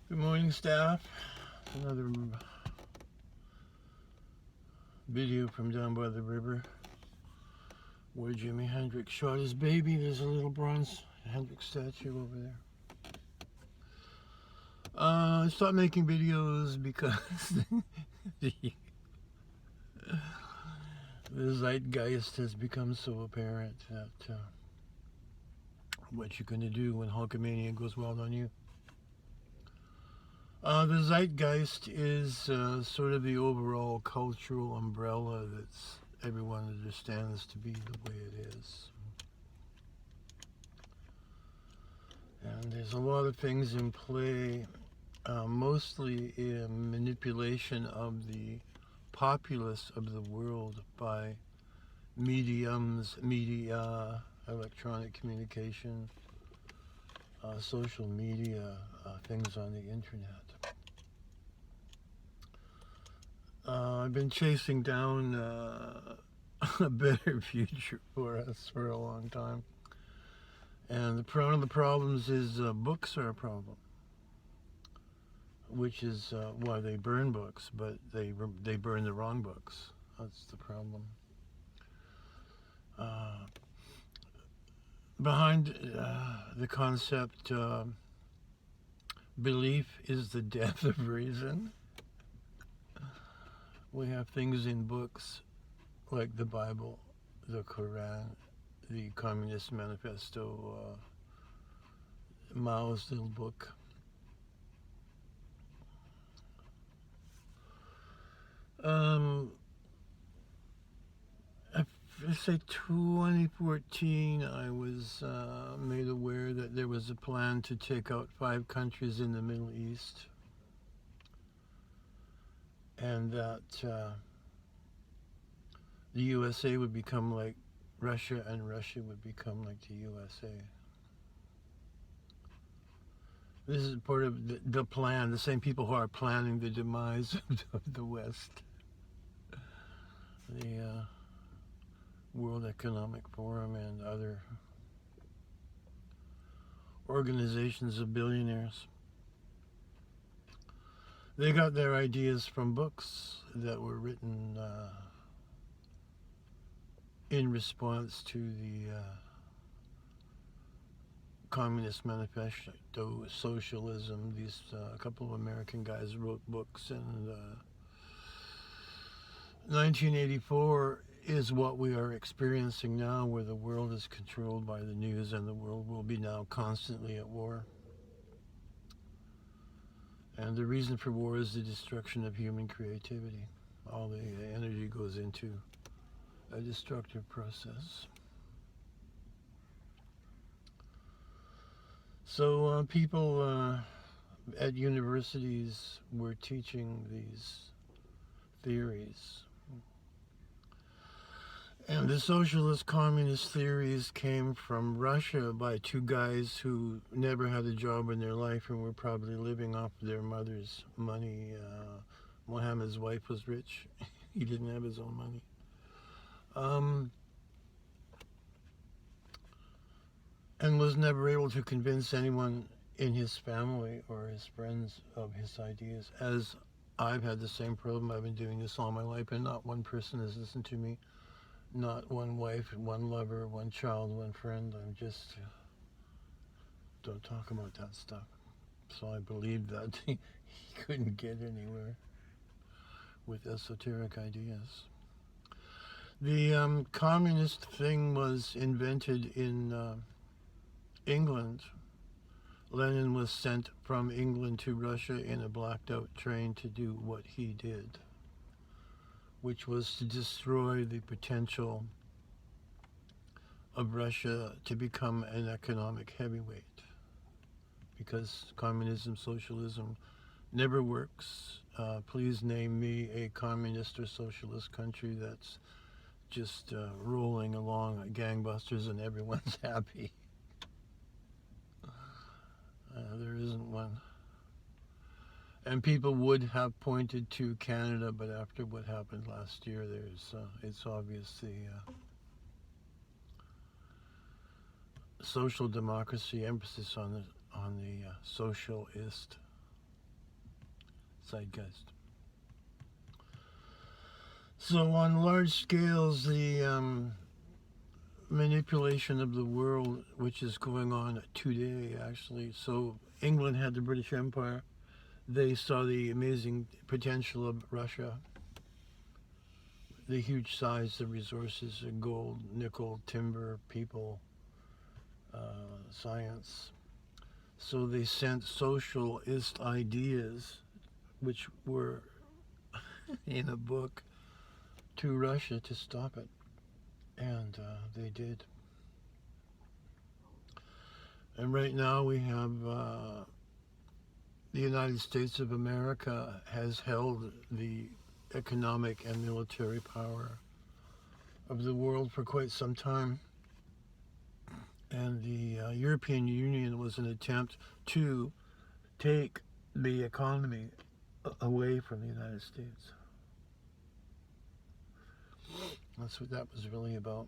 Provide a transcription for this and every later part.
Good morning, staff. Another video from down by the river where Jimi Hendrix shot his baby. There's a little bronze Hendrix statue over there. I stopped making videos because the zeitgeist has become so apparent that what you're going to do when Hulkamania goes wild on you. The zeitgeist is sort of the overall cultural umbrella that everyone understands to be the way it is. And there's a lot of things in play, mostly in manipulation of the populace of the world by mediums, media, electronic communication, social media, things on the internet. I've been chasing down a better future for us for a long time. And one of the problems is books are a problem, which is why they burn books, but they burn the wrong books. That's the problem. Behind the concept, belief is the death of reason. We have things in books like the Bible, the Quran, the Communist Manifesto, Mao's little book. Let's say 2014, I was made aware that there was a plan to take out 5 countries in the Middle East, and that the USA would become like Russia and Russia would become like the USA. This is part of the plan, the same people who are planning the demise of the West. The World Economic Forum and other organizations of billionaires. They got their ideas from books that were written in response to the Communist Manifesto, socialism. These a couple of American guys wrote books, and 1984 is what we are experiencing now, where the world is controlled by the news and the world will be now constantly at war. And the reason for war is the destruction of human creativity. All the energy goes into a destructive process. So people at universities were teaching these theories. And the socialist communist theories came from Russia by 2 guys who never had a job in their life and were probably living off their mother's money. Mohammed's wife was rich. He didn't have his own money. And was never able to convince anyone in his family or his friends of his ideas. As I've had the same problem. I've been doing this all my life, and not one person has listened to me. Not one wife, one lover, one child, one friend. I'm just, don't talk about that stuff. So I believed that he couldn't get anywhere with esoteric ideas. The communist thing was invented in England. Lenin was sent from England to Russia in a blacked out train to do what he did, which was to destroy the potential of Russia to become an economic heavyweight. Because communism, socialism never works. Please name me a communist or socialist country that's just rolling along gangbusters and everyone's happy. There isn't one. And people would have pointed to Canada, but after what happened last year, it's obvious the social democracy, emphasis on the socialist zeitgeist. So on large scales, the manipulation of the world, which is going on today, actually. So England had the British Empire. They saw the amazing potential of Russia, the huge size of resources, gold, nickel, timber, people, science. So they sent socialist ideas, which were in a book, to Russia to stop it. And they did. And right now we have the United States of America has held the economic and military power of the world for quite some time. And the European Union was an attempt to take the economy away from the United States. That's what that was really about.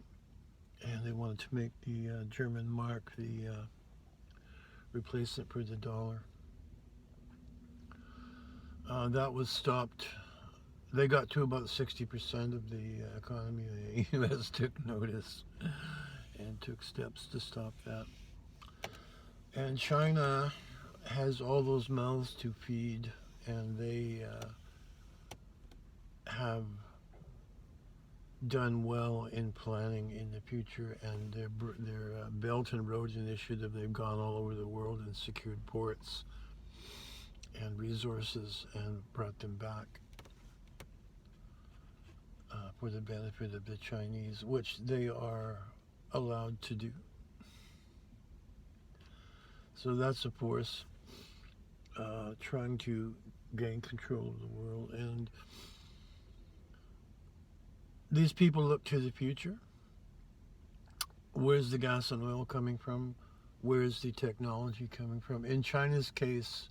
And they wanted to make the German mark the replacement for the dollar. That was stopped. They got to about 60% of the economy. The U.S. took notice and took steps to stop that. And China has all those mouths to feed, and they have done well in planning in the future, and their Belt and Road Initiative, they've gone all over the world and secured ports and resources and brought them back for the benefit of the Chinese, which they are allowed to do. So that's a force trying to gain control of the world. And these people look to the future. Where's the gas and oil coming from? Where's the technology coming from? In China's case,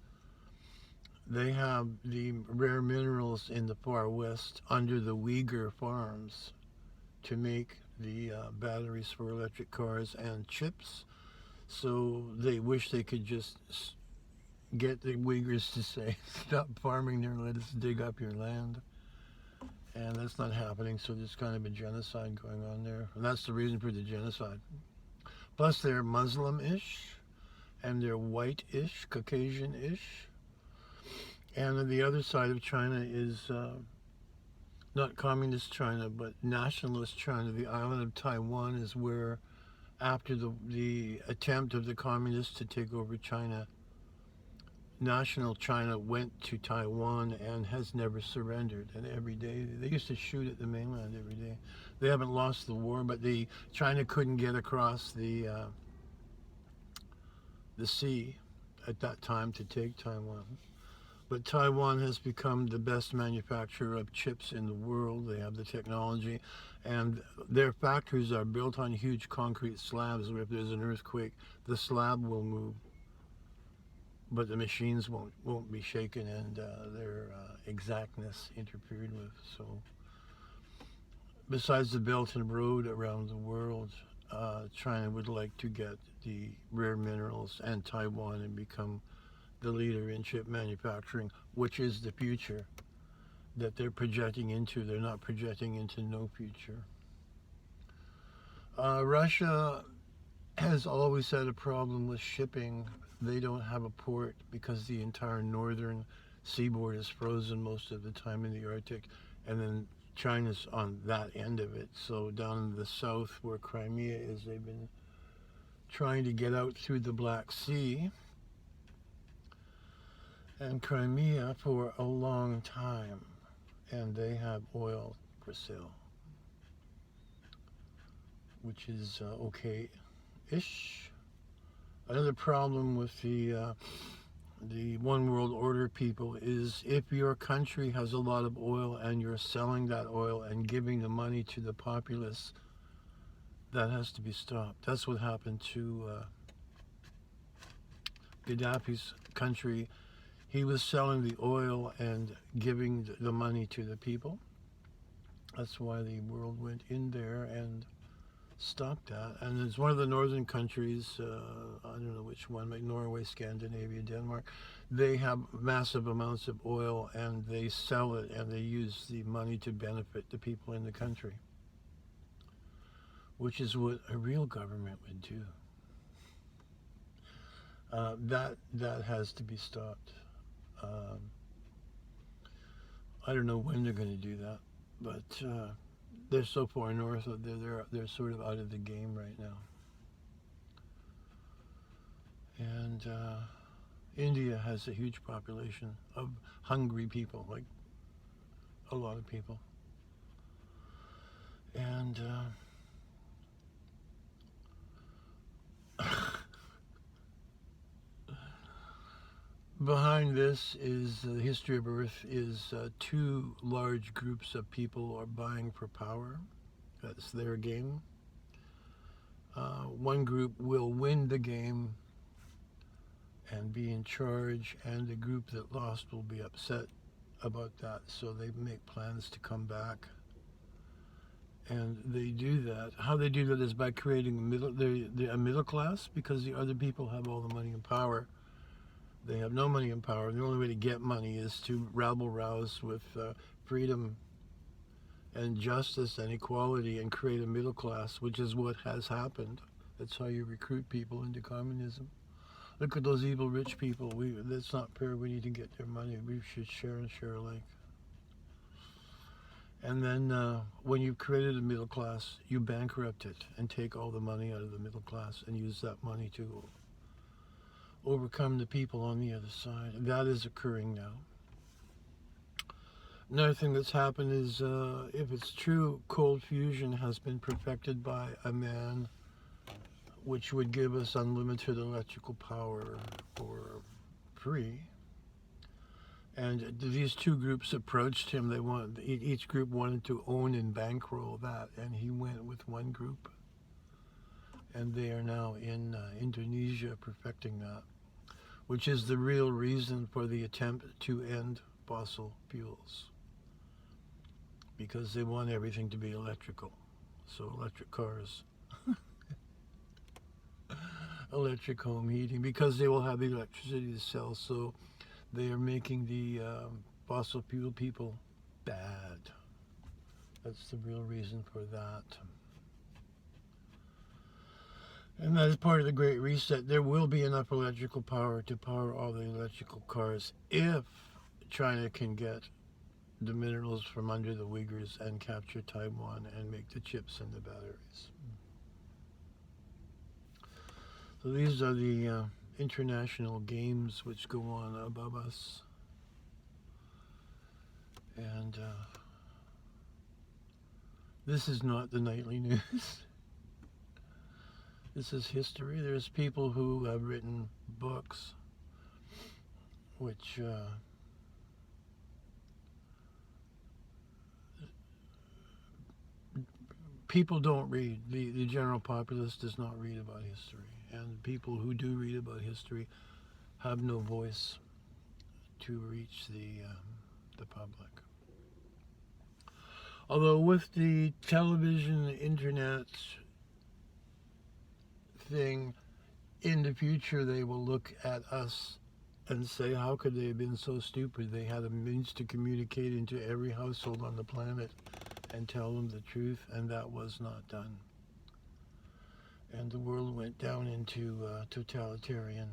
they have the rare minerals in the far west under the Uyghur farms to make the batteries for electric cars and chips. So they wish they could just get the Uyghurs to say, stop farming there, let us dig up your land. And that's not happening, so there's kind of a genocide going on there. And that's the reason for the genocide. Plus they're Muslim-ish, and they're white-ish, Caucasian-ish. And on the other side of China is not communist China, but nationalist China. The island of Taiwan is where, after the attempt of the communists to take over China, national China went to Taiwan and has never surrendered. And every day, they used to shoot at the mainland every day. They haven't lost the war, but China couldn't get across the sea at that time to take Taiwan. But Taiwan has become the best manufacturer of chips in the world. They have the technology, and their factories are built on huge concrete slabs where if there's an earthquake, the slab will move, but the machines won't be shaken, and their exactness interfered with. So besides the Belt and Road around the world, China would like to get the rare minerals and Taiwan and become the leader in chip manufacturing, which is the future that they're projecting into. They're not projecting into no future. Russia has always had a problem with shipping. They don't have a port because the entire northern seaboard is frozen most of the time in the Arctic, and then China's on that end of it. So down in the south where Crimea is, they've been trying to get out through the Black Sea and Crimea for a long time, and they have oil for sale, which is okay-ish. Another problem with the one world order people is if your country has a lot of oil and you're selling that oil and giving the money to the populace, that has to be stopped. That's what happened to Gaddafi's country. He was selling the oil and giving the money to the people. That's why the world went in there and stop that. And it's one of the northern countries, I don't know which one, like Norway, Scandinavia, Denmark. They have massive amounts of oil and they sell it and they use the money to benefit the people in the country, which is what a real government would do. That has to be stopped. I don't know when they're going to do that, but they're so far north of they're sort of out of the game right now. And India has a huge population of hungry people, like a lot of people. And behind this is the history of Earth is two large groups of people are vying for power. That's their game. One group will win the game and be in charge, and the group that lost will be upset about that, so they make plans to come back. And they do that. How they do that is by creating a middle class, because the other people have all the money and power. They have no money and power. The only way to get money is to rabble-rouse with freedom and justice and equality and create a middle class, which is what has happened. That's how you recruit people into communism. Look at those evil rich people. That's not fair. We need to get their money. We should share and share alike. And then when you've created a middle class, you bankrupt it and take all the money out of the middle class and use that money to overcome the people on the other side. That is occurring now. Another thing that's happened is, if it's true, cold fusion has been perfected by a man, which would give us unlimited electrical power for free. And these two groups approached him. Each group wanted to own and bankroll that, and he went with one group. And they are now in Indonesia perfecting that, which is the real reason for the attempt to end fossil fuels, because they want everything to be electrical. So electric cars, electric home heating, because they will have electricity to sell. So they are making the fossil fuel people bad. That's the real reason for that. And that is part of the Great Reset. There will be enough electrical power to power all the electrical cars if China can get the minerals from under the Uyghurs and capture Taiwan and make the chips and the batteries. So these are the international games which go on above us. And this is not the nightly news. This is history. There's people who have written books which people don't read. The general populace does not read about history. And people who do read about history have no voice to reach the public. Although with the television, internet thing, in the future they will look at us and say, how could they have been so stupid? They had a means to communicate into every household on the planet and tell them the truth, and that was not done. And the world went down into totalitarian,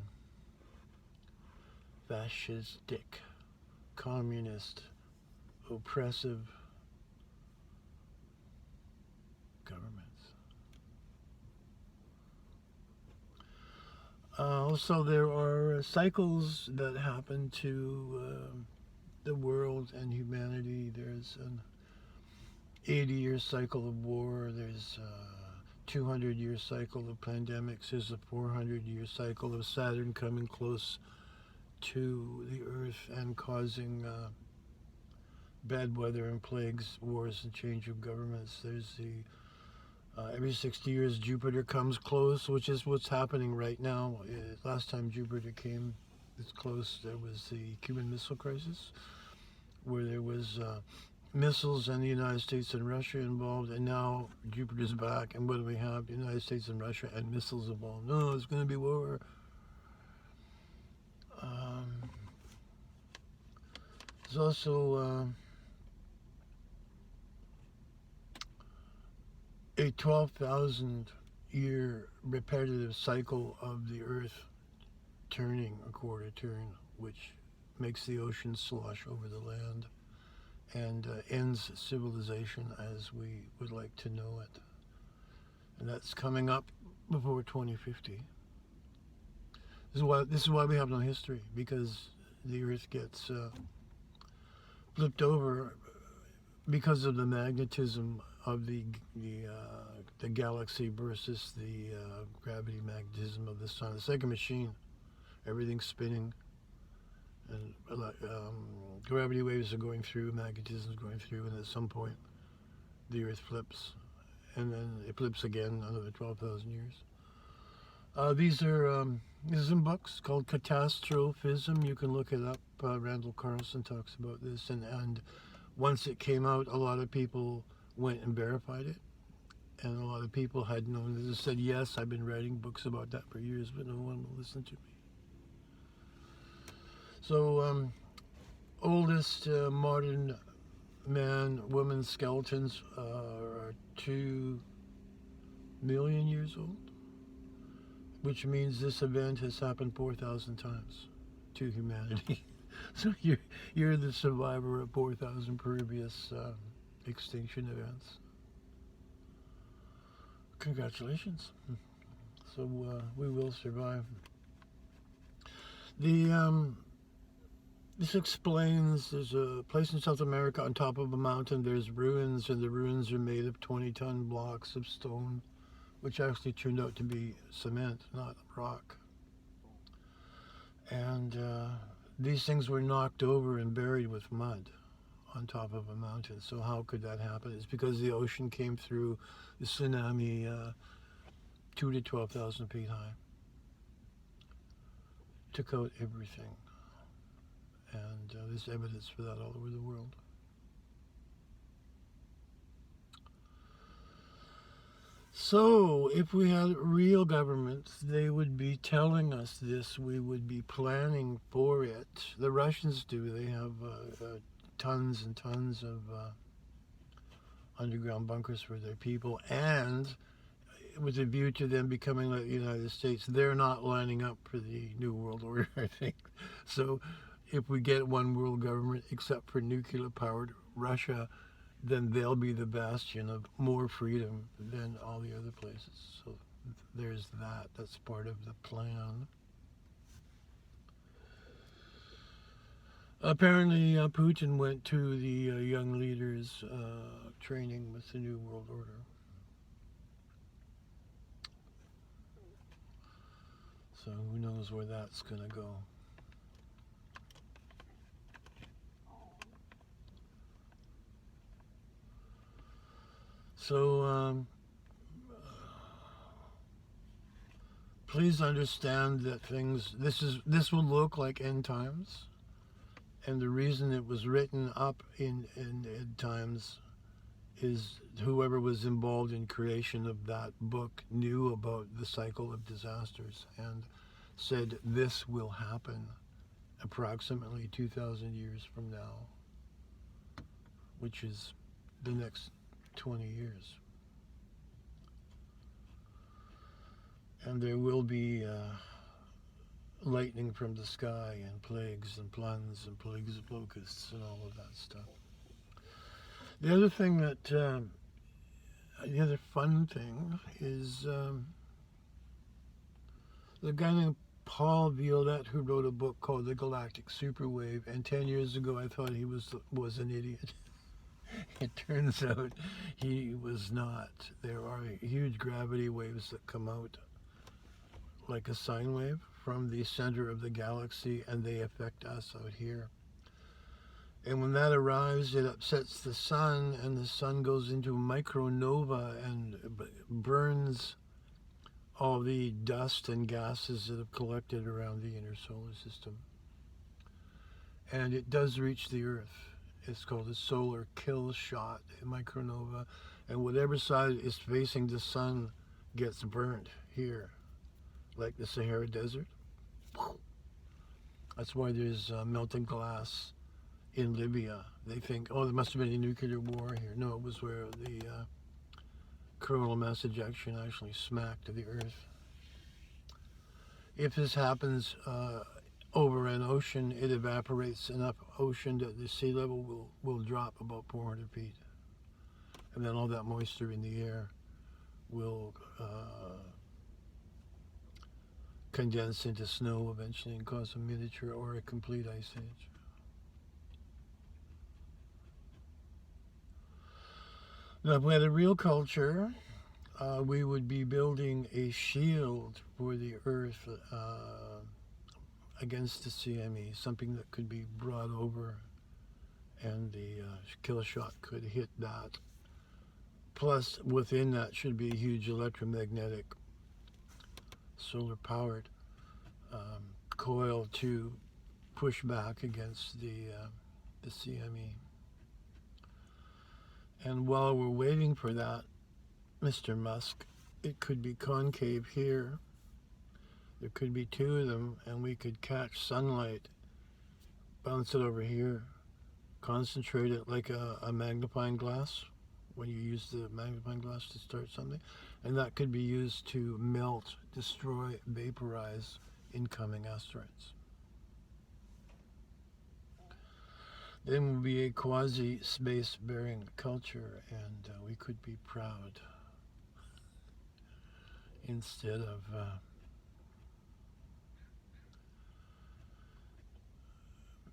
fascistic, communist, oppressive governments. Also, there are cycles that happen to the world and humanity. There's an 80-year cycle of war. There's a 200-year cycle of pandemics. There's a 400-year cycle of Saturn coming close to the Earth and causing bad weather and plagues, wars, and change of governments. There's the every 60 years Jupiter comes close, which is what's happening right now. Last time Jupiter came this close, there was the Cuban Missile Crisis, where there was missiles and the United States and Russia involved, and now Jupiter's back, and what do we have? The United States and Russia and missiles involved. No, it's going to be war. There's also a 12,000 year repetitive cycle of the Earth turning a quarter turn, which makes the ocean slosh over the land and ends civilization as we would like to know it. And that's coming up before 2050. This is why we have no history, because the Earth gets flipped over because of the magnetism of the galaxy versus the gravity magnetism of the sun. It's like a machine. Everything's spinning, and gravity waves are going through, magnetism is going through, and at some point the Earth flips, and then it flips again another 12,000 years. These are some books called Catastrophism. You can look it up. Randall Carlson talks about this, and once it came out, a lot of people went and verified it, and a lot of people had known this, said, yes, I've been writing books about that for years, but no one will listen to me. So, oldest modern man-woman skeletons are 2 million years old, which means this event has happened 4,000 times to humanity. So you're the survivor of 4,000 previous extinction events. Congratulations. So we will survive. This explains, there's a place in South America on top of a mountain, there's ruins, and the ruins are made of 20-ton blocks of stone, which actually turned out to be cement, not rock. And these things were knocked over and buried with mud on top of a mountain. So how could that happen? It's because the ocean came through the tsunami 2 to 12,000 feet high, took out everything. And there's evidence for that all over the world. So, if we had real governments, they would be telling us this. We would be planning for it. The Russians do. They have tons and tons of underground bunkers for their people, and with a view to them becoming like the United States, they're not lining up for the New World Order, I think. So, if we get one world government, except for nuclear-powered Russia, then they'll be the bastion of more freedom than all the other places. So there's that. That's part of the plan. Apparently, Putin went to the young leaders training with the New World Order. So who knows where that's going to go. So please understand that this will look like end times, and the reason it was written up in end times is whoever was involved in creation of that book knew about the cycle of disasters and said this will happen approximately 2,000 years from now, which is the next 20 years. And there will be lightning from the sky and plagues and plagues of locusts and all of that stuff. The other thing that, the other fun thing is the guy named Paul Violette, who wrote a book called The Galactic Superwave, and 10 years ago I thought he was an idiot. It turns out he was not. There are huge gravity waves that come out like a sine wave from the center of the galaxy, and they affect us out here. And when that arrives, it upsets the sun, and the sun goes into micronova and burns all the dust and gases that have collected around the inner solar system. And it does reach the Earth. It's called a solar kill shot, a micronova, and whatever side is facing the sun gets burnt here, like the Sahara Desert. That's why there's melting glass in Libya. They think, oh, there must have been a nuclear war here. No, it was where the coronal mass ejection actually smacked the Earth. If this happens over an ocean, it evaporates enough ocean that the sea level will drop about 400 feet. And then all that moisture in the air will condense into snow eventually and cause a miniature or a complete ice age. Now, if we had a real culture, we would be building a shield for the Earth against the CME, something that could be brought over and the kill shot could hit that. Plus, within that should be a huge electromagnetic, solar-powered coil to push back against the CME. And while we're waiting for that, Mr. Musk, it could be concave here. There could be two of them, and we could catch sunlight, bounce it over here, concentrate it like a magnifying glass when you use the magnifying glass to start something. And that could be used to melt, destroy, vaporize incoming asteroids. Then we'll be a quasi-space-bearing culture, and we could be proud instead of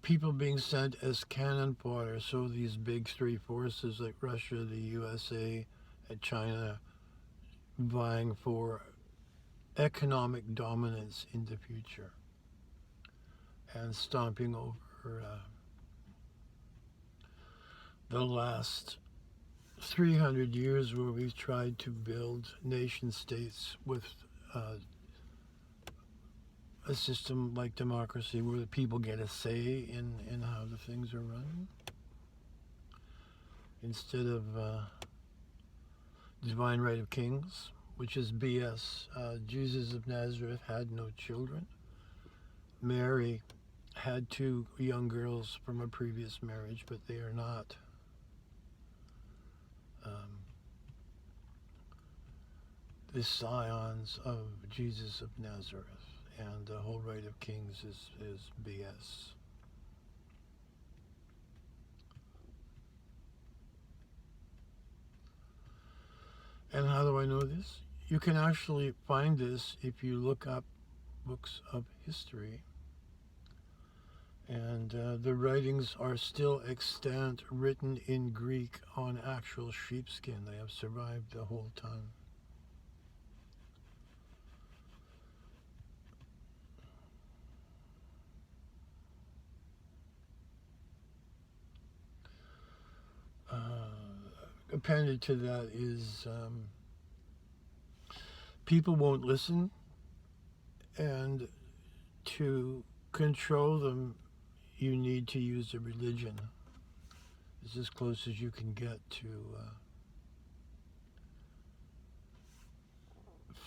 people being sent as cannon fodder. So these big three forces like Russia, the USA, and China vying for economic dominance in the future and stomping over the last 300 years where we've tried to build nation states with a system like democracy where the people get a say in how the things are run instead of divine right of kings, which is BS. Jesus of Nazareth had no children. Mary had two young girls from a previous marriage, but they are not the scions of Jesus of Nazareth, and the whole right of kings is BS. And how do I know this? You can actually find this if you look up books of history. And the writings are still extant, written in Greek on actual sheepskin. They have survived the whole time. Appended to that is people won't listen, and to control them you need to use a religion. It's as close as you can get to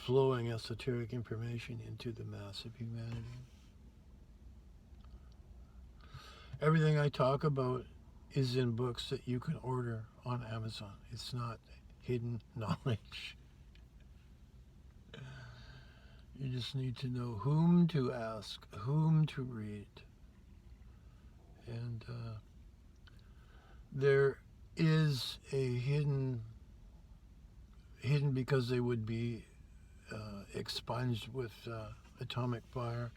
flowing esoteric information into the mass of humanity. Everything I talk about is in books that you can order on Amazon. It's not hidden knowledge. You just need to know whom to ask, whom to read. And there is a hidden because they would be expunged with atomic fire,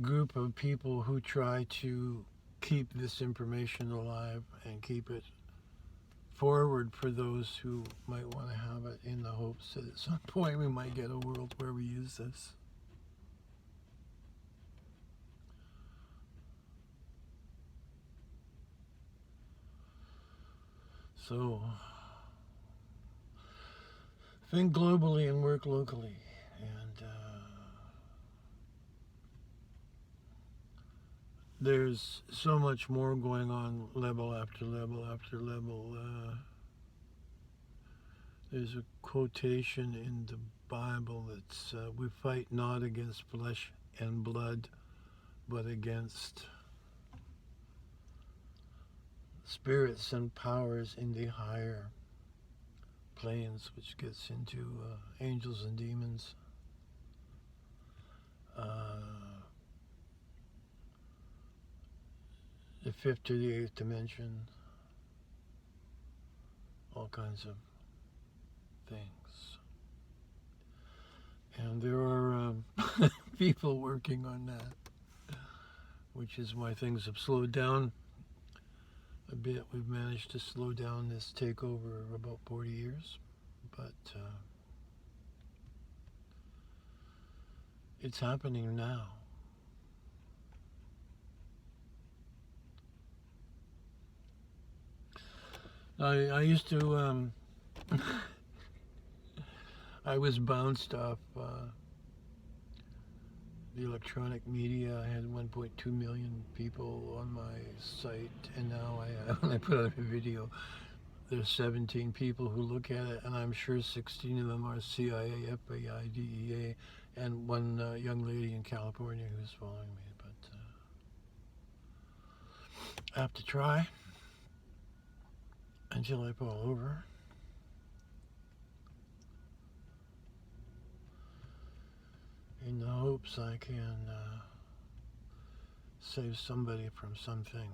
group of people who try to keep this information alive and keep it forward for those who might want to have it, in the hopes that at some point we might get a world where we use this. So, think globally and work locally. And there's so much more going on, level after level after level. There's a quotation in the Bible that's, we fight not against flesh and blood, but against spirits and powers in the higher planes, which gets into angels and demons. The fifth to the eighth dimension, all kinds of things. And there are people working on that, which is why things have slowed down a bit. We've managed to slow down this takeover about 40 years, but it's happening now. I used to, I was bounced off the electronic media. I had 1.2 million people on my site, and now when I put out a video, there's 17 people who look at it, and I'm sure 16 of them are CIA, FBI, DEA, and one young lady in California who's following me. But I have to try until I fall over. In the hopes I can save somebody from something.